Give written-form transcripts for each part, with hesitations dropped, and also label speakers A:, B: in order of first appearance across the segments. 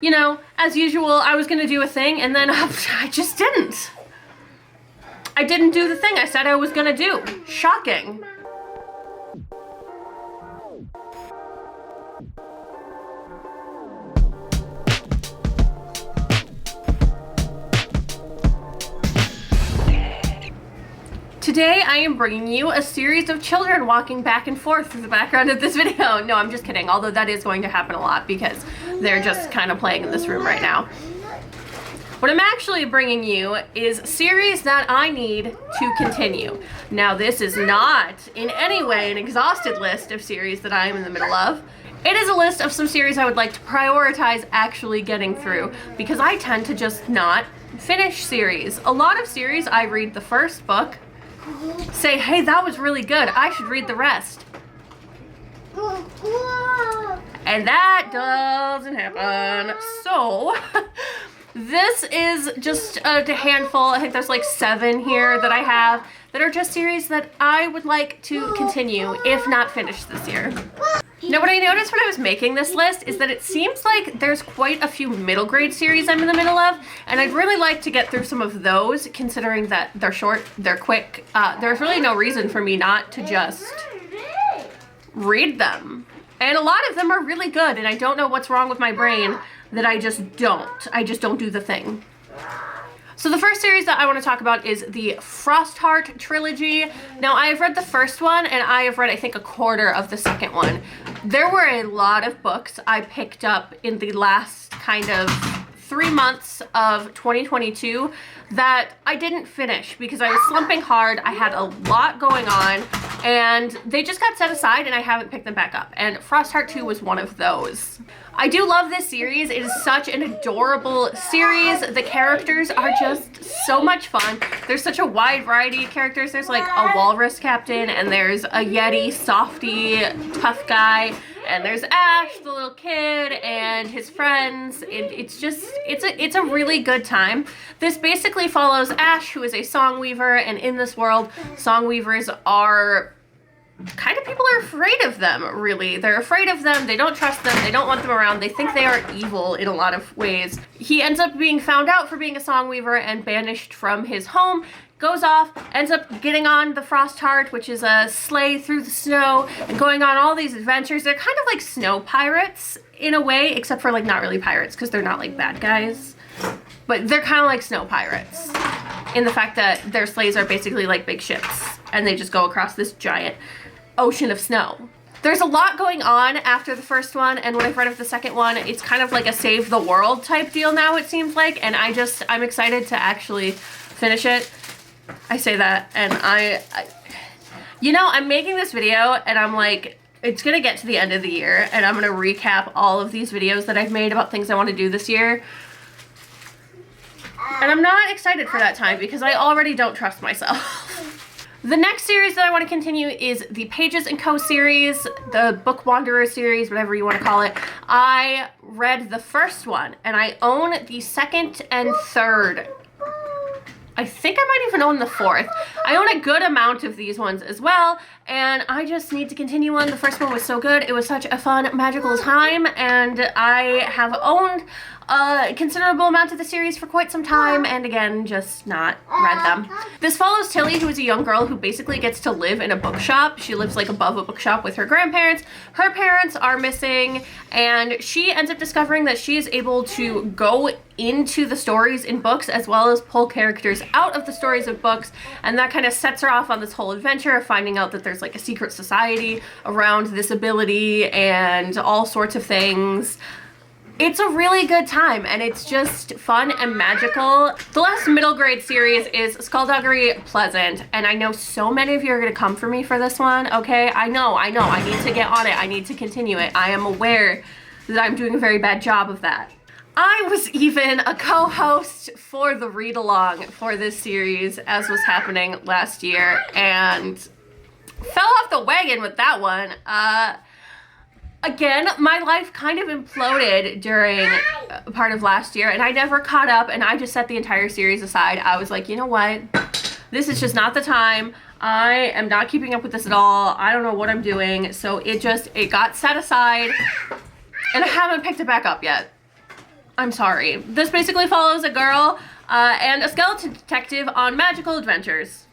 A: You know, as usual, I was gonna do a thing and then I just didn't. I didn't do the thing I said I was gonna do. Shocking. Today I am bringing you a series of children walking back and forth through the background of this video. No, I'm just kidding, although that is going to happen a lot because they're just kind of playing in this room right now. What I'm actually bringing you is a series that I need to continue. Now, this is not in any way an exhausted list of series that I am in the middle of. It is a list of some series I would like to prioritize actually getting through because I tend to just not finish series. A lot of series I read the first book, say, hey, that was really good, I should read the rest. And that doesn't happen. So, this is just a handful. I think there's like 7 here that I have that are just series that I would like to continue, if not finish this year. Now, what I noticed when I was making this list is that it seems like there's quite a few middle grade series I'm in the middle of, and I'd really like to get through some of those, considering that they're short, they're quick. There's really no reason for me not to just read them. And a lot of them are really good, and I don't know what's wrong with my brain that I just don't do the thing. So the first series that I want to talk about is the Frostheart trilogy. Now, I have read the first one, and I have read, I think, a quarter of the second one. There were a lot of books I picked up in the last kind of 3 months of 2022 that I didn't finish because I was slumping hard. I had a lot going on, and they just got set aside, and I haven't picked them back up. And Frostheart 2 was one of those. I do love this series. It is such an adorable series. The characters are just so much fun. There's such a wide variety of characters. There's like a walrus captain, and there's a yeti, softy, tough guy, and there's Ash, the little kid, and his friends. It's a really good time. This basically follows Ash, who is a song weaver, and in this world, song weavers are kind of, people are afraid of them, really. They're afraid of them, they don't trust them, they don't want them around, they think they are evil in a lot of ways. He ends up being found out for being a song weaver and banished from his home, goes off, ends up getting on the Frostheart, which is a sleigh through the snow, and going on all these adventures. They're kind of like snow pirates in a way, except for like not really pirates because they're not like bad guys. But they're kind of like snow pirates in the fact that their sleighs are basically like big ships and they just go across this giant ocean of snow. There's a lot going on after the first one, and when I've read of the second one, it's kind of like a save the world type deal now, it seems like, and I'm excited to actually finish it. I say that, and you know, I'm making this video, and I'm like, it's gonna get to the end of the year, and I'm gonna recap all of these videos that I've made about things I want to do this year. And I'm not excited for that time because I already don't trust myself. The next series that I want to continue is the Pages & Co. series, the Book Wanderer series, whatever you want to call it. I read the first one, and I own the second and third. I think I might even own the fourth. I own a good amount of these ones as well, and I just need to continue on. The first one was so good. It was such a fun, magical time, and I have owned a considerable amount of the series for quite some time, and again, just not read them. This follows Tilly, who is a young girl who basically gets to live in a bookshop. She lives like above a bookshop with her grandparents. Her parents are missing, and she ends up discovering that she is able to go into the stories in books as well as pull characters out of the stories of books, and that kind of sets her off on this whole adventure of finding out that there's like a secret society around this ability and all sorts of things. It's a really good time, and it's just fun and magical. The last middle grade series is Skullduggery Pleasant, and I know so many of you are going to come for me for this one, okay? I know, I need to get on it. I need to continue it. I am aware that I'm doing a very bad job of that. I was even a co-host for the read-along for this series, as was happening last year, and fell off the wagon with that one. Again, my life kind of imploded during part of last year, and I never caught up, and I just set the entire series aside. I was like, you know what? This is just not the time. I am not keeping up with this at all. I don't know what I'm doing. So it got set aside, and I haven't picked it back up yet. I'm sorry. This basically follows a girl and a skeleton detective on magical adventures.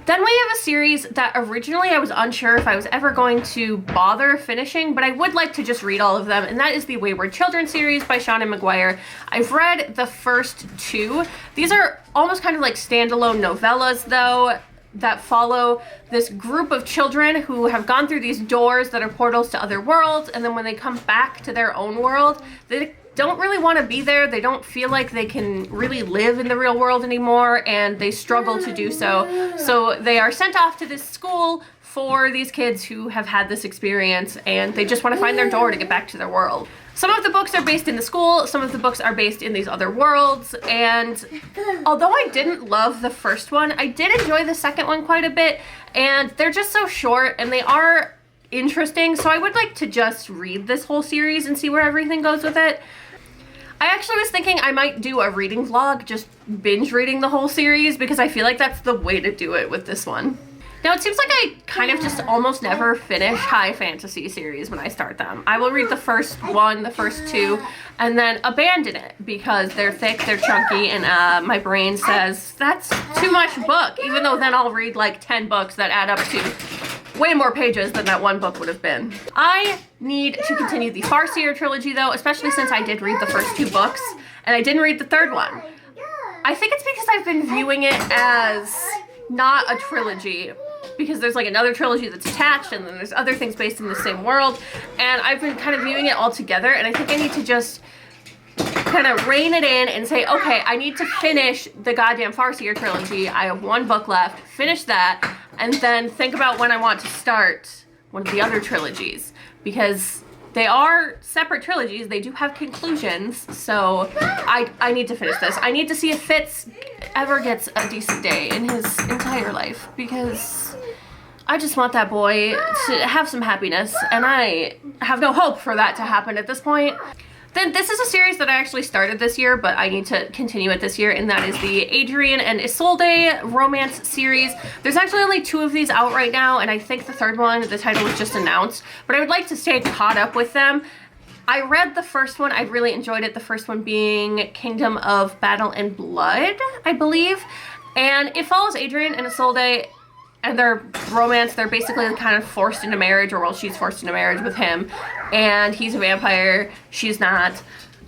A: Then we have a series that originally I was unsure if I was ever going to bother finishing, but I would like to just read all of them, and that is the Wayward Children series by Sean McGuire. I've read the first 2. These are almost kind of like standalone novellas, though, that follow this group of children who have gone through these doors that are portals to other worlds, and then when they come back to their own world, they don't really want to be there. They don't feel like they can really live in the real world anymore, and they struggle to do so. So they are sent off to this school for these kids who have had this experience, and they just want to find their door to get back to their world. Some of the books are based in the school, some of the books are based in these other worlds, and although I didn't love the first one, I did enjoy the second one quite a bit, and they're just so short, and they are interesting, so I would like to just read this whole series and see where everything goes with it. I actually was thinking I might do a reading vlog, just binge reading the whole series, because I feel like that's the way to do it with this one. Now, it seems like I kind of just almost never finish high fantasy series when I start them. I will read the first one, the first 2, and then abandon it because they're thick, they're chunky, and my brain says, that's too much book, even though then I'll read like 10 books that add up to way more pages than that one book would have been. I need to continue the Farseer trilogy, though, especially since I did read the first 2 books, and I didn't read the third one. I think it's because I've been viewing it as not a trilogy, because there's like another trilogy that's attached, and then there's other things based in the same world, and I've been kind of viewing it all together, and I think I need to just kind of rein it in and say, okay, I need to finish the goddamn Farseer trilogy. I have 1 book left, finish that, and then think about when I want to start one of the other trilogies, because they are separate trilogies. They do have conclusions, so I need to finish this. I need to see if Fitz ever gets a decent day in his entire life, because I just want that boy to have some happiness, and I have no hope for that to happen at this point. Then this is a series that I actually started this year, but I need to continue it this year, and that is the Adrian and Isolde romance series. There's actually only 2 of these out right now, and I think the third one, the title was just announced, but I would like to stay caught up with them. I read the first one, I really enjoyed it, the first one being Kingdom of Battle and Blood, I believe, and it follows Adrian and Isolde and their romance. They're basically kind of forced into marriage, or well, she's forced into marriage with him, and he's a vampire, she's not.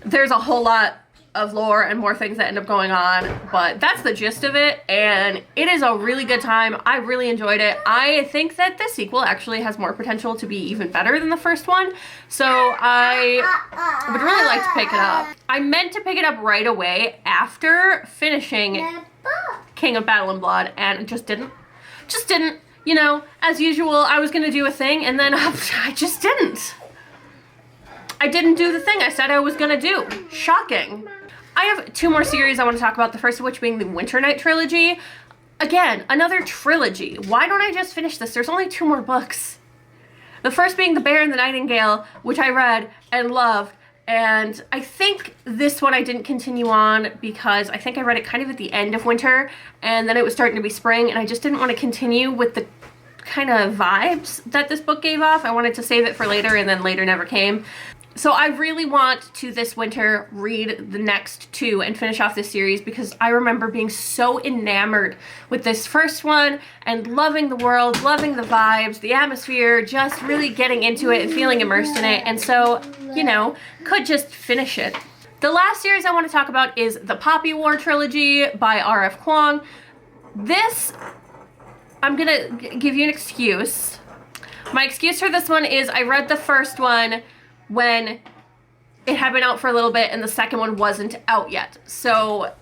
A: There's a whole lot of lore and more things that end up going on, but that's the gist of it, and it is a really good time. I really enjoyed it. I think that the sequel actually has more potential to be even better than the first one, so I would really like to pick it up. I meant to pick it up right away after finishing King of Battle and Blood, and it just didn't. You know, as usual, I was gonna do a thing, and then I just didn't. I didn't do the thing I said I was gonna do. Shocking. I have 2 more series I want to talk about, the first of which being the Winter Night trilogy. Again, another trilogy. Why don't I just finish this? There's only 2 more books. The first being The Bear and the Nightingale, which I read and loved, and I think this one I didn't continue on because I think I read it kind of at the end of winter, and then it was starting to be spring, and I just didn't want to continue with the kind of vibes that this book gave off. I wanted to save it for later, and then later never came. So I really want to this winter read the next 2 and finish off this series, because I remember being so enamored with this first one and loving the world, loving the vibes, the atmosphere, just really getting into it and feeling immersed in it. And so, you know, could just finish it. The last series I want to talk about is the Poppy War trilogy by R.F. Kuang. This, I'm gonna give you an excuse. My excuse for this one is I read the first one when it had been out for a little bit and the second one wasn't out yet. So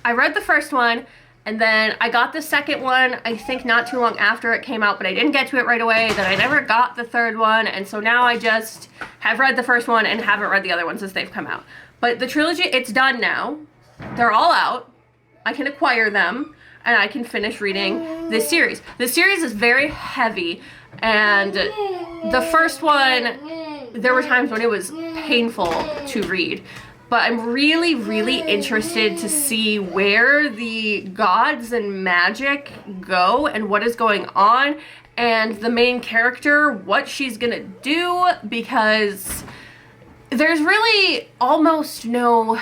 A: I read the first one, and then I got the second one, I think not too long after it came out, but I didn't get to it right away. Then I never got the third one, and so now I just have read the first one and haven't read the other ones as they've come out. But the trilogy, it's done now. They're all out. I can acquire them, and I can finish reading this series. This series is very heavy, and the first one, there were times when it was painful to read, but I'm really, really interested to see where the gods and magic go and what is going on, and the main character, what she's gonna do, because there's really almost no,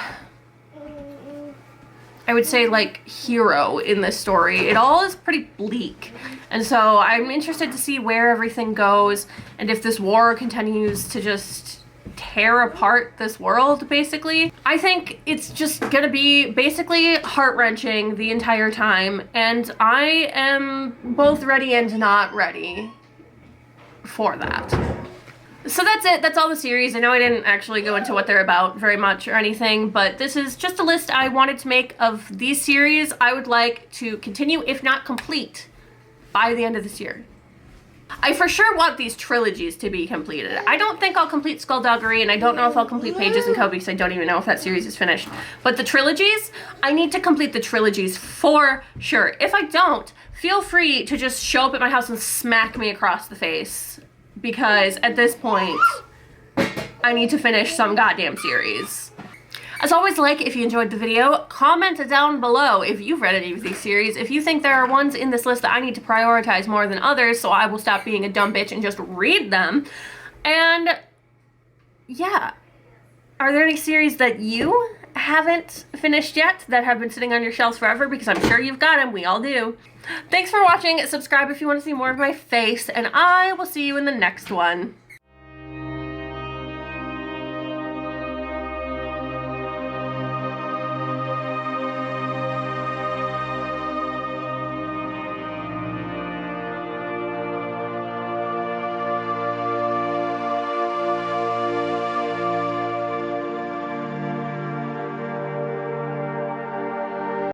A: I would say, like, hero in this story. It all is pretty bleak. And so I'm interested to see where everything goes and if this war continues to just tear apart this world, basically. I think it's just gonna be basically heart-wrenching the entire time, and I am both ready and not ready for that. So that's it. That's all the series. I know I didn't actually go into what they're about very much or anything, but this is just a list I wanted to make of these series I would like to continue, if not complete, by the end of this year. I for sure want these trilogies to be completed. I don't think I'll complete Skullduggery, and I don't know if I'll complete Pages and Kobe, because I don't even know if that series is finished. But the trilogies, I need to complete the trilogies for sure. If I don't, feel free to just show up at my house and smack me across the face, because at this point, I need to finish some goddamn series. As always, like if you enjoyed the video, comment down below if you've read any of these series, if you think there are ones in this list that I need to prioritize more than others, so I will stop being a dumb bitch and just read them. And yeah, are there any series that you haven't finished yet that have been sitting on your shelves forever? Because I'm sure you've got them, we all do. Thanks for watching, subscribe if you want to see more of my face, and I will see you in the next one.